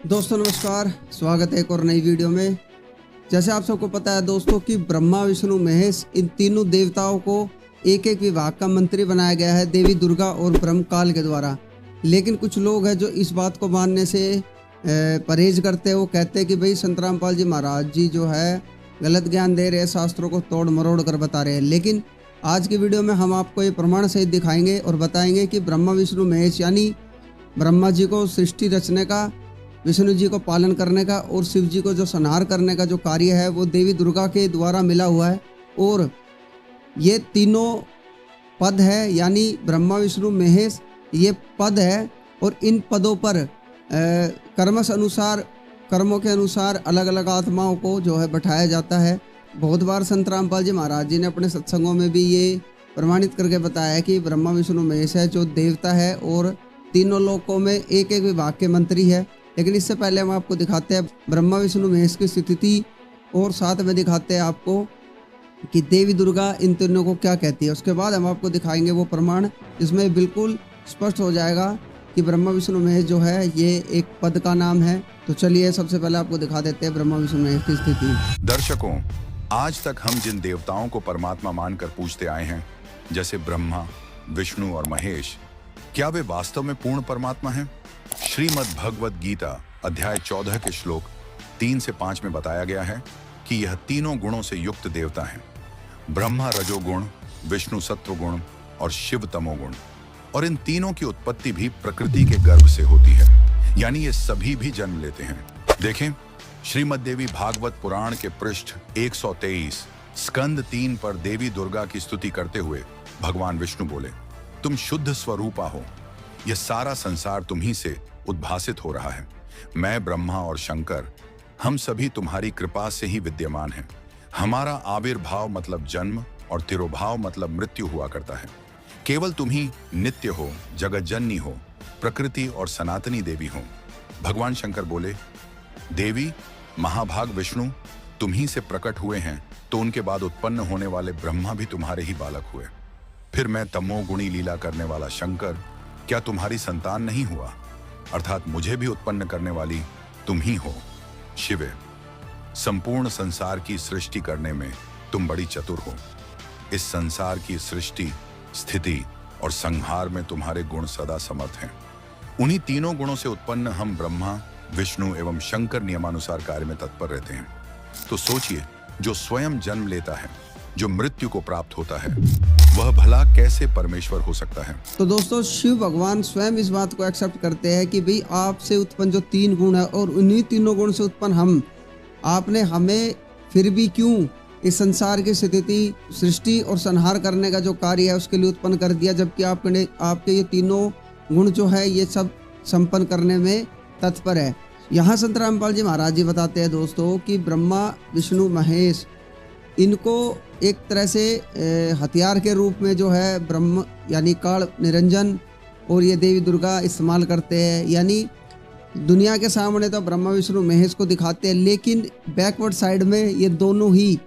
दोस्तों नमस्कार, स्वागत है एक और नई वीडियो में। जैसे आप सबको पता है दोस्तों कि ब्रह्मा विष्णु महेश इन तीनों देवताओं को एक एक विभाग का मंत्री बनाया गया है देवी दुर्गा और ब्रह्म काल के द्वारा। लेकिन कुछ लोग हैं जो इस बात को मानने से परहेज करते हैं। वो कहते हैं कि भाई संत रामपाल जी महाराज जी जो है गलत ज्ञान दे रहे हैं, शास्त्रों को तोड़ मरोड़ कर बता रहे हैं। लेकिन आज की वीडियो में हम आपको ये प्रमाण सहित दिखाएंगे और बताएंगे कि ब्रह्मा विष्णु महेश यानी ब्रह्मा जी को सृष्टि रचने का, विष्णु जी को पालन करने का और शिव जी को जो संहार करने का जो कार्य है वो देवी दुर्गा के द्वारा मिला हुआ है। और ये तीनों पद है यानी ब्रह्मा विष्णु महेश ये पद है और इन पदों पर कर्मों के अनुसार अलग अलग आत्माओं को जो है बैठाया जाता है। बहुत बार संत रामपाल जी महाराज जी ने अपने सत्संगों में भी ये प्रमाणित करके बताया है कि ब्रह्मा विष्णु महेश है जो देवता है और तीनों लोकों में एक एक विभाग के मंत्री है। लेकिन इससे पहले हम आपको दिखाते हैं ब्रह्मा विष्णु महेश की स्थिति और साथ में दिखाते हैं आपको कि देवी दुर्गा इन तीनों को क्या कहती है। उसके बाद हम आपको दिखाएंगे वो प्रमाण जिसमें बिल्कुल स्पष्ट हो जाएगा कि ब्रह्मा विष्णु महेश जो है ये एक पद का नाम है। तो चलिए सबसे पहले आपको दिखा देते हैं ब्रह्मा विष्णु महेश की स्थिति। दर्शकों, आज तक हम जिन देवताओं को परमात्मा मानकर पूजते आए हैं, जैसे ब्रह्मा, विष्णु और महेश, क्या वे वास्तव में पूर्ण परमात्मा हैं? श्रीमद् भगवद गीता अध्याय 14 के श्लोक 3 से 5 में बताया गया है कि यह तीनों गुणों से युक्त देवता हैं। ब्रह्मा रजोगुण, विष्णु सत्वगुण और शिव तमोगुण। और इन तीनों की उत्पत्ति भी प्रकृति के गर्भ से होती है, यानी ये सभी भी जन्म लेते हैं। देखें, श्रीमद् देवी भागवत पुराण के पृष्ठ 123 स्कंद 3 पर देवी दुर्गा की स्तुति करते हुए भगवान विष्णु बोले, तुम शुद्ध स्वरूपा हो, यह सारा संसार तुम्ही से उद्भासित हो रहा है। मैं ब्रह्मा और शंकर हम सभी तुम्हारी कृपा से ही विद्यमान हैं। हमारा आविर्भाव मतलब जन्म और तिरोभाव मतलब मृत्यु हुआ करता है। केवल तुम ही नित्य हो, जगत जननी हो, प्रकृति और सनातनी देवी हो। भगवान शंकर बोले, देवी महाभाग विष्णु तुम ही से प्रकट हुए हैं, तो उनके बाद उत्पन्न होने वाले ब्रह्मा भी तुम्हारे ही बालक हुए। फिर मैं तमोगुणी लीला करने वाला शंकर क्या तुम्हारी संतान नहीं हुआ? अर्थात मुझे भी उत्पन्न करने वाली तुम ही हो। शिवे, संपूर्ण संसार की सृष्टि करने में तुम बड़ी चतुर हो। इस संसार की सृष्टि, स्थिति और संहार में तुम्हारे गुण सदा समर्थ हैं। उन्हीं तीनों गुणों से उत्पन्न हम ब्रह्मा, विष्णु एवं शंकर नियमानुसार कार्य में तत्पर रहते हैं। तो सोचिए, जो स्वयं जन्म लेता है, जो मृत्यु को प्राप्त होता है, वह भला कैसे परमेश्वर हो सकता है? तो दोस्तों शिव भगवान स्वयं इस बात को एक्सेप्ट करते हैं कि भाई आपसे उत्पन्न जो तीन गुण है और उन्हीं तीनों गुण से उत्पन्न हम, आपने हमें फिर भी क्यों इस संसार की स्थिति, सृष्टि और संहार करने का जो कार्य है उसके लिए उत्पन्न कर दिया, जबकि आपके ये तीनों गुण जो है ये सब संपन्न करने में तत्पर है। यहाँ संत रामपाल जी महाराज जी बताते हैं दोस्तों कि ब्रह्मा विष्णु महेश इनको एक तरह से हथियार के रूप में जो है ब्रह्म यानी काल निरंजन और ये देवी दुर्गा इस्तेमाल करते हैं। यानी दुनिया के सामने तो ब्रह्मा विष्णु महेश को दिखाते हैं, लेकिन बैकवर्ड साइड में ये दोनों ही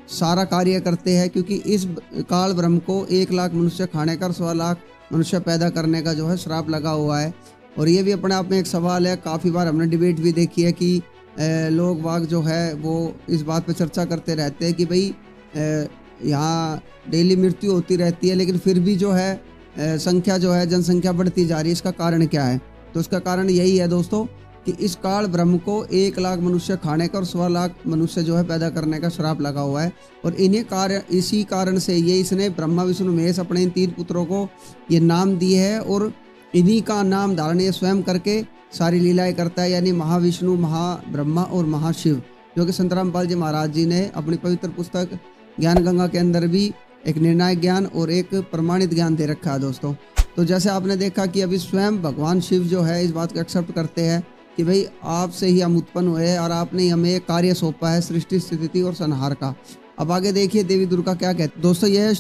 सारा कार्य करते हैं, क्योंकि इस काल ब्रह्म को 1 लाख मनुष्य खाने का 100 लाख मनुष्य पैदा करने का जो है श्राप लगा हुआ है। और ये भी अपने आप में एक सवाल है। काफ़ी बार हमने डिबेट भी देखी है कि लोग बाग जो है वो इस बात पे चर्चा करते रहते हैं कि भाई यहाँ डेली मृत्यु होती रहती है, लेकिन फिर भी जो है संख्या जो है जनसंख्या बढ़ती जा रही है। इसका कारण क्या है? तो इसका कारण यही है दोस्तों कि इस काल ब्रह्म को 1 लाख मनुष्य खाने का और 100 लाख मनुष्य जो है पैदा करने का श्राप लगा हुआ है। और इसी कारण से ये इसने ब्रह्मा विष्णु महेश अपने इन 3 पुत्रों को ये नाम दिए है और इन्हीं का नाम धारण ये स्वयं करके सारी लीलाएं करता है। यानी महाविष्णु, महाब्रह्मा और महाशिव, जो कि संत रामपाल जी महाराज जी ने अपनी पवित्र पुस्तक ज्ञान गंगा के अंदर भी एक निर्णायक ज्ञान और एक प्रमाणित ज्ञान दे रखा है दोस्तों। तो जैसे आपने देखा कि अभी स्वयं भगवान शिव जो है इस बात को एक्सेप्ट करते हैं कि भाई आपसे ही हम उत्पन्न हुए हैं और आपने हमें एक कार्य सौंपा है सृष्टि, स्थिति और संहार का। अब आगे देखिए देवी दुर्गा क्या कहती है दोस्तों। यह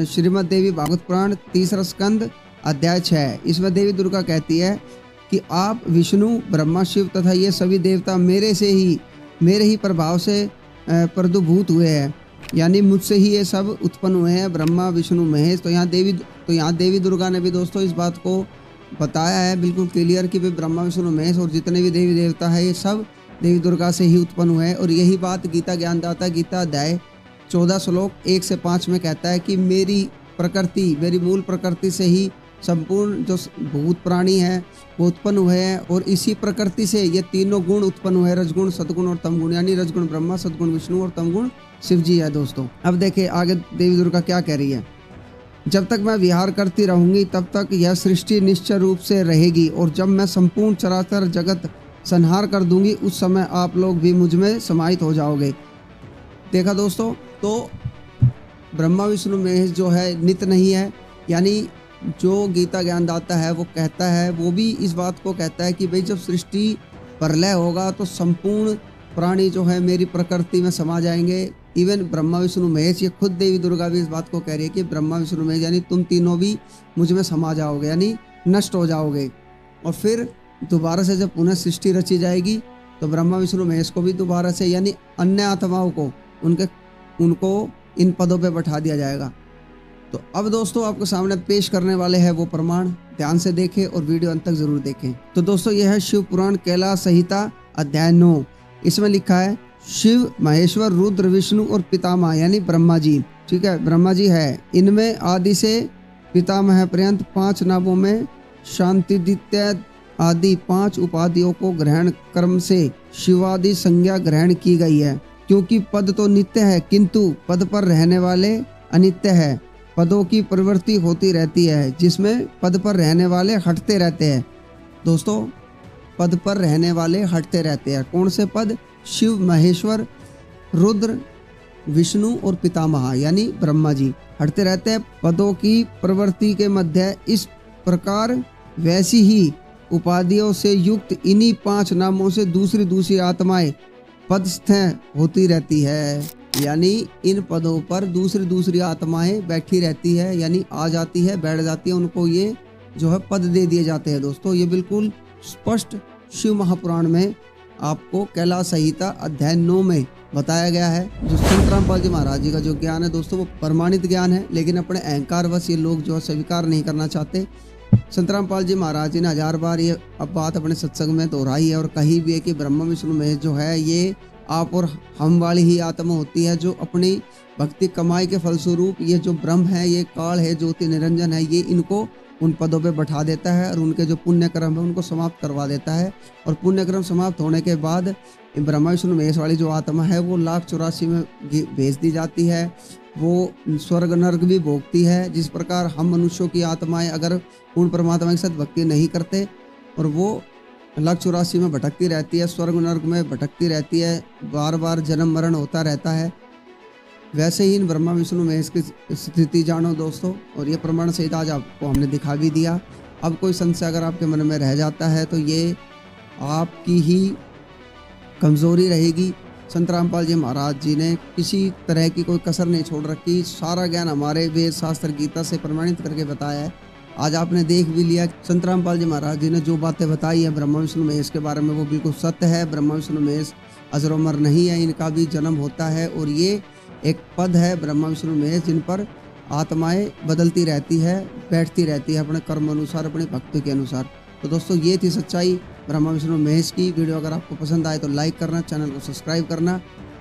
श्रीमद् देवी भागवत पुराण 3 स्कंद अध्याय 6। इसमें देवी दुर्गा कहती है कि आप विष्णु, ब्रह्मा, शिव तथा ये सभी देवता मेरे ही प्रभाव से प्रदुभूत हुए हैं, यानी मुझसे ही ये सब उत्पन्न हुए हैं, ब्रह्मा विष्णु महेश। तो यहाँ देवी दुर्गा ने भी दोस्तों इस बात को बताया है बिल्कुल क्लियर कि भाई ब्रह्मा विष्णु महेश और जितने भी देवी देवता है ये सब देवी दुर्गा से ही उत्पन्न हुए हैं। और यही बात गीता ज्ञानदाता गीता अध्याय 14 श्लोक 1 से 5 में कहता है कि मेरी प्रकृति, मेरी मूल प्रकृति से ही संपूर्ण जो भूत प्राणी है वो उत्पन्न हुए हैं और इसी प्रकृति से ये तीनों गुण उत्पन्न हुए हैं, रजगुण, सतगुण और तमगुण। यानी रजगुण ब्रह्मा, सतगुण विष्णु और तमगुण शिव जी है दोस्तों। अब देखिए आगे देवी दुर्गा क्या कह रही है। जब तक मैं विहार करती रहूंगी तब तक यह सृष्टि निश्चय रूप से रहेगी और जब मैं संपूर्ण चराचर जगत संहार कर दूंगी उस समय आप लोग भी मुझ में समाहित हो जाओगे। देखा दोस्तों, तो ब्रह्मा विष्णु महेश जो है नित नहीं है, यानी जो गीता ज्ञानदाता है वो कहता है, वो भी इस बात को कहता है कि भाई जब सृष्टि प्रलय होगा तो संपूर्ण प्राणी जो है मेरी प्रकृति में समा जाएंगे। इवन ब्रह्मा विष्णु महेश, ये खुद देवी दुर्गा भी इस बात को कह रही है कि ब्रह्मा विष्णु महेश यानी तुम तीनों भी मुझ में समा जाओगे, यानी नष्ट हो जाओगे। और फिर दोबारा से जब पुनः सृष्टि रची जाएगी तो ब्रह्मा विष्णु महेश को भी दोबारा से यानी अन्य आत्माओं को उनको इन पदों पे बैठा दिया जाएगा। तो अब दोस्तों आपके सामने पेश करने वाले हैं वो प्रमाण, ध्यान से देखें और वीडियो अंत तक जरूर देखें। तो दोस्तों यह है शिव पुराण कैलाश संहिता अध्याय 9। इसमें लिखा है शिव, महेश्वर, रुद्र, विष्णु और पितामह यानी ब्रह्मा जी। ठीक है, ब्रह्मा जी है। इनमें आदि से पितामह पर्यंत 5 नामों में शांतिदित्य आदि 5 उपाधियों को ग्रहण क्रम से शिवादि संज्ञा ग्रहण की गई है। क्योंकि पद तो नित्य है किंतु पद पर रहने वाले अनित्य है। पदों की प्रवृत्ति होती रहती है जिसमें पद पर रहने वाले हटते रहते हैं। दोस्तों पद पर रहने वाले हटते रहते हैं। कौन से पद? शिव, महेश्वर, रुद्र, विष्णु और पितामह यानी ब्रह्मा जी हटते रहते हैं। पदों की प्रवृत्ति के मध्य इस प्रकार वैसी ही उपाधियों से युक्त इन्हीं 5 नामों से दूसरी आत्माएं पदस्थ होती रहती है। यानी इन पदों पर दूसरी आत्माएं बैठी रहती है, यानी आ जाती है, बैठ जाती है, उनको ये जो है पद दे दिए जाते हैं। दोस्तों ये बिल्कुल स्पष्ट शिव महापुराण में आपको कैलाश संहिता अध्याय 9 में बताया गया है। जो संत रामपाल जी महाराज जी का जो ज्ञान है दोस्तों वो प्रमाणित ज्ञान है, लेकिन अपने अहंकारवश ये लोग जो है स्वीकार नहीं करना चाहते। संत रामपाल जी महाराज जी ने 1000 बार ये अब बात अपने सत्संग में दोहराई है और कही भी है कि ब्रह्मा विष्णु महेश जो है ये आप और हम वाली ही आत्मा होती है, जो अपनी भक्ति कमाई के फलस्वरूप ये जो ब्रह्म है, ये काल है, ज्योति निरंजन है, ये इनको उन पदों पे बैठा देता है और उनके जो पुण्य कर्म है उनको समाप्त करवा देता है। और पुण्य कर्म समाप्त होने के बाद ब्रह्मा विष्णु महेश वाली जो आत्मा है वो 1,84 में भेज दी जाती है। वो स्वर्ग नर्क भी भोगती है। जिस प्रकार हम मनुष्यों की आत्माएं अगर पूर्ण परमात्मा के साथ भक्ति नहीं करते और वो 1,84 में भटकती रहती है, स्वर्ग नर्क में भटकती रहती है, बार बार जन्म मरण होता रहता है, वैसे ही इन ब्रह्मा विष्णु महेश की स्थिति जानो दोस्तों। और ये प्रमाण सहित आज आपको हमने दिखा भी दिया। अब कोई संशय अगर आपके मन में रह जाता है तो ये आपकी ही कमज़ोरी रहेगी। संत रामपाल जी महाराज जी ने किसी तरह की कोई कसर नहीं छोड़ रखी। सारा ज्ञान हमारे वेद शास्त्र गीता से प्रमाणित करके बताया है। आज आपने देख भी लिया संत रामपाल जी महाराज जी ने जो बातें बताई है ब्रह्मा विष्णु महेश के बारे में वो बिल्कुल सत्य है। ब्रह्मा विष्णु महेश अजर-अमर नहीं है, इनका भी जन्म होता है और ये एक पद है ब्रह्मा विष्णु महेश जिन पर आत्माएं बदलती रहती है, बैठती रहती है अपने कर्म अनुसार, अपनी भक्ति के अनुसार। तो दोस्तों ये थी सच्चाई ब्रह्मा विष्णु महेश की। वीडियो अगर आपको पसंद आए तो लाइक करना, चैनल को सब्सक्राइब करना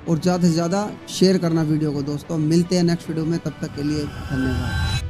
और ज़्यादा से ज़्यादा शेयर करना वीडियो को। दोस्तों मिलते हैं नेक्स्ट वीडियो में, तब तक के लिए धन्यवाद।